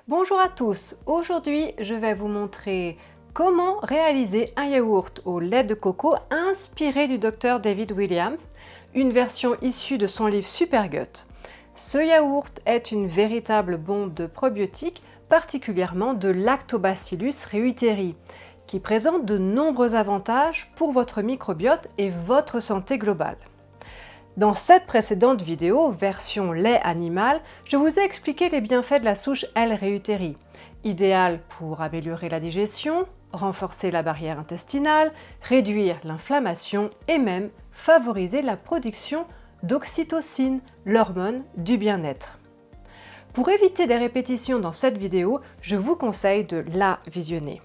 Bonjour à tous, aujourd'hui je vais vous montrer comment réaliser un yaourt au lait de coco inspiré du docteur David Williams, une version issue de son livre Supergut. Ce yaourt est une véritable bombe de probiotiques, particulièrement de Lactobacillus reuteri, qui présente de nombreux avantages pour votre microbiote et votre santé globale. Dans cette précédente vidéo, version lait animal, je vous ai expliqué les bienfaits de la souche L. reuteri, idéale pour améliorer la digestion, renforcer la barrière intestinale, réduire l'inflammation et même favoriser la production d'oxytocine, l'hormone du bien-être. Pour éviter des répétitions dans cette vidéo, je vous conseille de la visionner.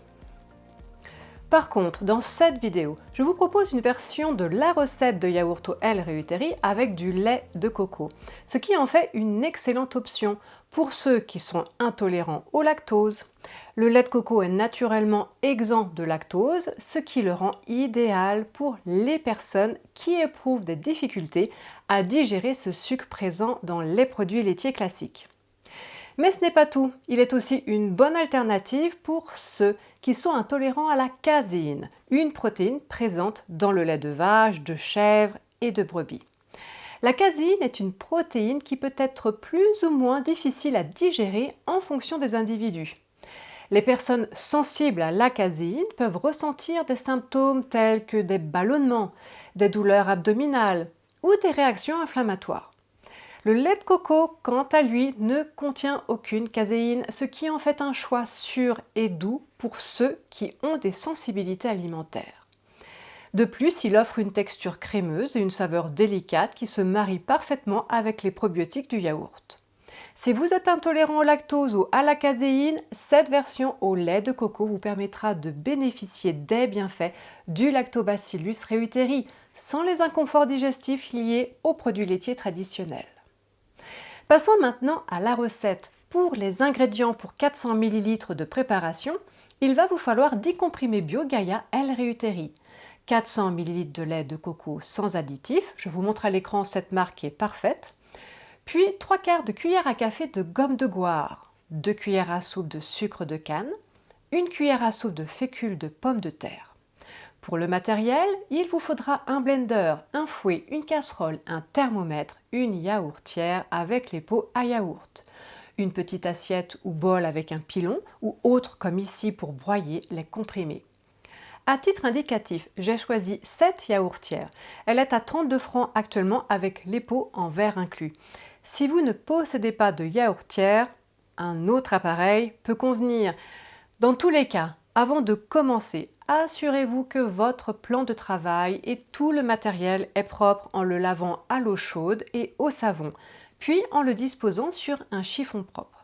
Par contre, dans cette vidéo, je vous propose une version de la recette de yaourt au L. reuteri avec du lait de coco, ce qui en fait une excellente option pour ceux qui sont intolérants au lactose. Le lait de coco est naturellement exempt de lactose, ce qui le rend idéal pour les personnes qui éprouvent des difficultés à digérer ce sucre présent dans les produits laitiers classiques. Mais ce n'est pas tout, il est aussi une bonne alternative pour ceux qui sont intolérants à la caséine, une protéine présente dans le lait de vache, de chèvre et de brebis. La caséine est une protéine qui peut être plus ou moins difficile à digérer en fonction des individus. Les personnes sensibles à la caséine peuvent ressentir des symptômes tels que des ballonnements, des douleurs abdominales ou des réactions inflammatoires. Le lait de coco, quant à lui, ne contient aucune caséine, ce qui en fait un choix sûr et doux pour ceux qui ont des sensibilités alimentaires. De plus, il offre une texture crémeuse et une saveur délicate qui se marient parfaitement avec les probiotiques du yaourt. Si vous êtes intolérant au lactose ou à la caséine, cette version au lait de coco vous permettra de bénéficier des bienfaits du Lactobacillus reuteri, sans les inconforts digestifs liés aux produits laitiers traditionnels. Passons maintenant à la recette. Pour les ingrédients pour 400 ml de préparation, il va vous falloir 10 comprimés bio Gaia L. reuteri, 400 ml de lait de coco sans additifs, je vous montre à l'écran cette marque qui est parfaite, puis 3/4 de cuillère à café de gomme de goire, 2 cuillères à soupe de sucre de canne, 1 cuillère à soupe de fécule de pommes de terre. Pour le matériel, il vous faudra un blender, un fouet, une casserole, un thermomètre, une yaourtière avec les pots à yaourt, une petite assiette ou bol avec un pilon ou autre comme ici pour broyer les comprimés. À titre indicatif, j'ai choisi cette yaourtière. Elle est à 32 francs actuellement avec les pots en verre inclus. Si vous ne possédez pas de yaourtière, un autre appareil peut convenir. Dans tous les cas, avant de commencer, assurez-vous que votre plan de travail et tout le matériel est propre en le lavant à l'eau chaude et au savon, puis en le disposant sur un chiffon propre.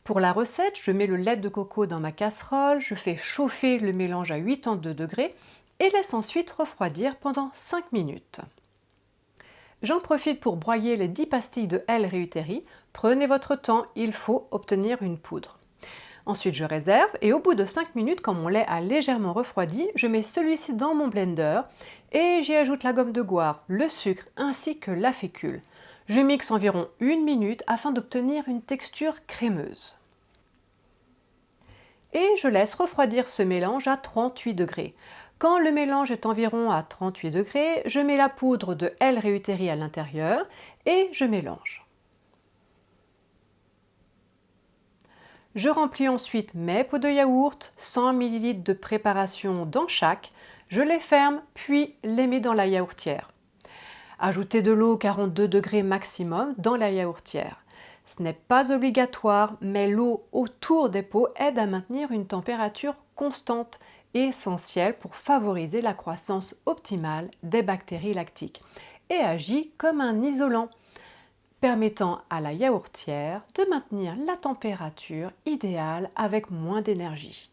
Pour la recette, je mets le lait de coco dans ma casserole, je fais chauffer le mélange à 82 degrés et laisse ensuite refroidir pendant 5 minutes. J'en profite pour broyer les 10 pastilles de L. reuteri. Prenez votre temps, il faut obtenir une poudre. Ensuite, je réserve et au bout de 5 minutes, quand mon lait a légèrement refroidi, je mets celui-ci dans mon blender et j'y ajoute la gomme de goire, le sucre ainsi que la fécule. Je mixe environ 1 minute afin d'obtenir une texture crémeuse. Et je laisse refroidir ce mélange à 38 degrés. Quand le mélange est environ à 38 degrés, je mets la poudre de L. reuteri à l'intérieur et je mélange. Je remplis ensuite mes pots de yaourt, 100 ml de préparation dans chaque, je les ferme puis les mets dans la yaourtière. Ajoutez de l'eau 42 degrés maximum dans la yaourtière. Ce n'est pas obligatoire, mais l'eau autour des pots aide à maintenir une température constante, essentielle pour favoriser la croissance optimale des bactéries lactiques, et agit comme un isolant, permettant à la yaourtière de maintenir la température idéale avec moins d'énergie.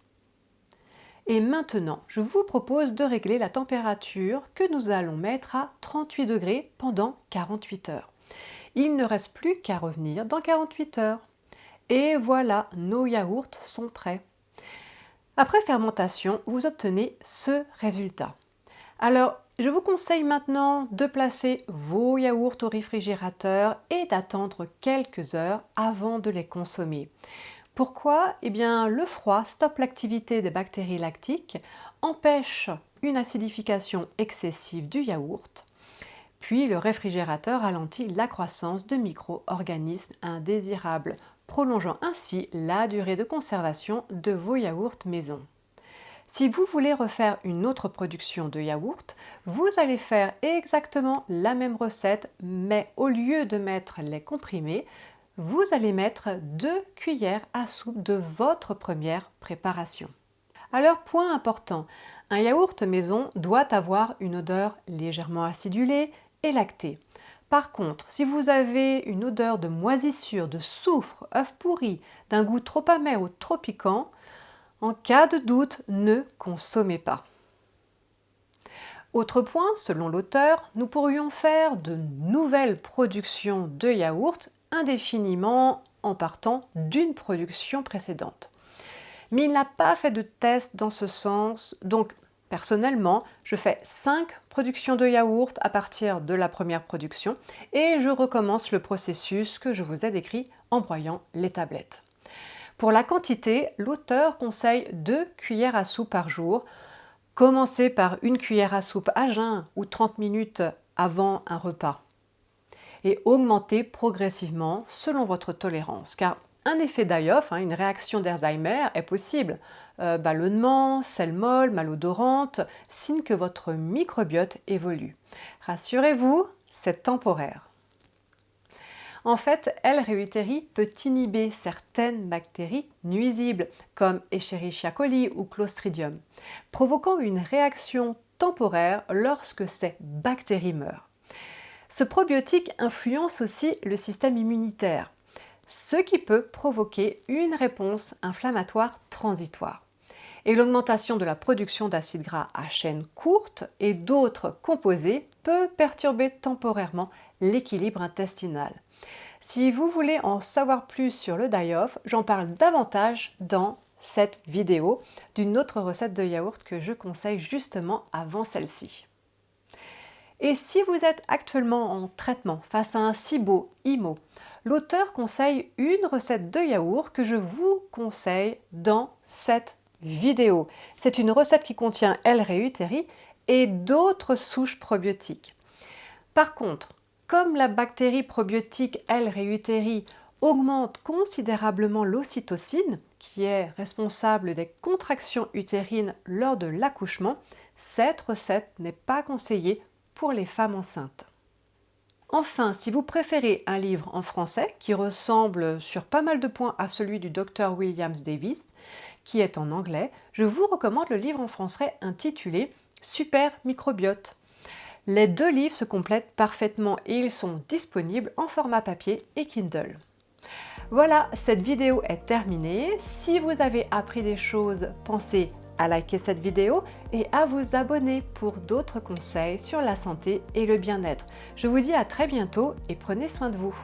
Et maintenant, je vous propose de régler la température que nous allons mettre à 38 degrés pendant 48 heures. Il ne reste plus qu'à revenir dans 48 heures. Et voilà, nos yaourts sont prêts. Après fermentation, vous obtenez ce résultat. Alors, je vous conseille maintenant de placer vos yaourts au réfrigérateur et d'attendre quelques heures avant de les consommer. Pourquoi? Eh bien, le froid stoppe l'activité des bactéries lactiques, empêche une acidification excessive du yaourt, puis le réfrigérateur ralentit la croissance de micro-organismes indésirables, prolongeant ainsi la durée de conservation de vos yaourts maison. Si vous voulez refaire une autre production de yaourt, vous allez faire exactement la même recette, mais au lieu de mettre les comprimés, vous allez mettre 2 cuillères à soupe de votre première préparation. Alors, point important, un yaourt maison doit avoir une odeur légèrement acidulée et lactée. Par contre, si vous avez une odeur de moisissure, de soufre, œuf pourri, d'un goût trop amer ou trop piquant, en cas de doute, ne consommez pas. Autre point, selon l'auteur, nous pourrions faire de nouvelles productions de yaourt indéfiniment en partant d'une production précédente. Mais il n'a pas fait de test dans ce sens, donc personnellement, je fais 5 productions de yaourt à partir de la première production et je recommence le processus que je vous ai décrit en broyant les tablettes. Pour la quantité, l'auteur conseille 2 cuillères à soupe par jour. Commencez par 1 cuillère à soupe à jeun ou 30 minutes avant un repas. Et augmentez progressivement selon votre tolérance. Car un effet d'Ayoff, une réaction d'Alzheimer est possible. Ballonnement, selles molles, malodorante, signe que votre microbiote évolue. Rassurez-vous, c'est temporaire. En fait, L-réutérie peut inhiber certaines bactéries nuisibles, comme Escherichia coli ou Clostridium, provoquant une réaction temporaire lorsque ces bactéries meurent. Ce probiotique influence aussi le système immunitaire, ce qui peut provoquer une réponse inflammatoire transitoire. Et l'augmentation de la production d'acides gras à chaîne courte et d'autres composés peut perturber temporairement l'équilibre intestinal. Si vous voulez en savoir plus sur le die-off, j'en parle davantage dans cette vidéo d'une autre recette de yaourt que je conseille justement avant celle-ci. Et si vous êtes actuellement en traitement face à un SIBO, IMO, l'auteur conseille une recette de yaourt que je vous conseille dans cette vidéo. C'est une recette qui contient L-réutérie et d'autres souches probiotiques. Par contre, comme la bactérie probiotique L-réutérie augmente considérablement l'ocytocine, qui est responsable des contractions utérines lors de l'accouchement, cette recette n'est pas conseillée pour les femmes enceintes. Enfin, si vous préférez un livre en français qui ressemble sur pas mal de points à celui du Dr Williams Davis, qui est en anglais, je vous recommande le livre en français intitulé Super microbiote. Les 2 livres se complètent parfaitement et ils sont disponibles en format papier et Kindle. Voilà, cette vidéo est terminée. Si vous avez appris des choses, pensez à liker cette vidéo et à vous abonner pour d'autres conseils sur la santé et le bien-être. Je vous dis à très bientôt et prenez soin de vous.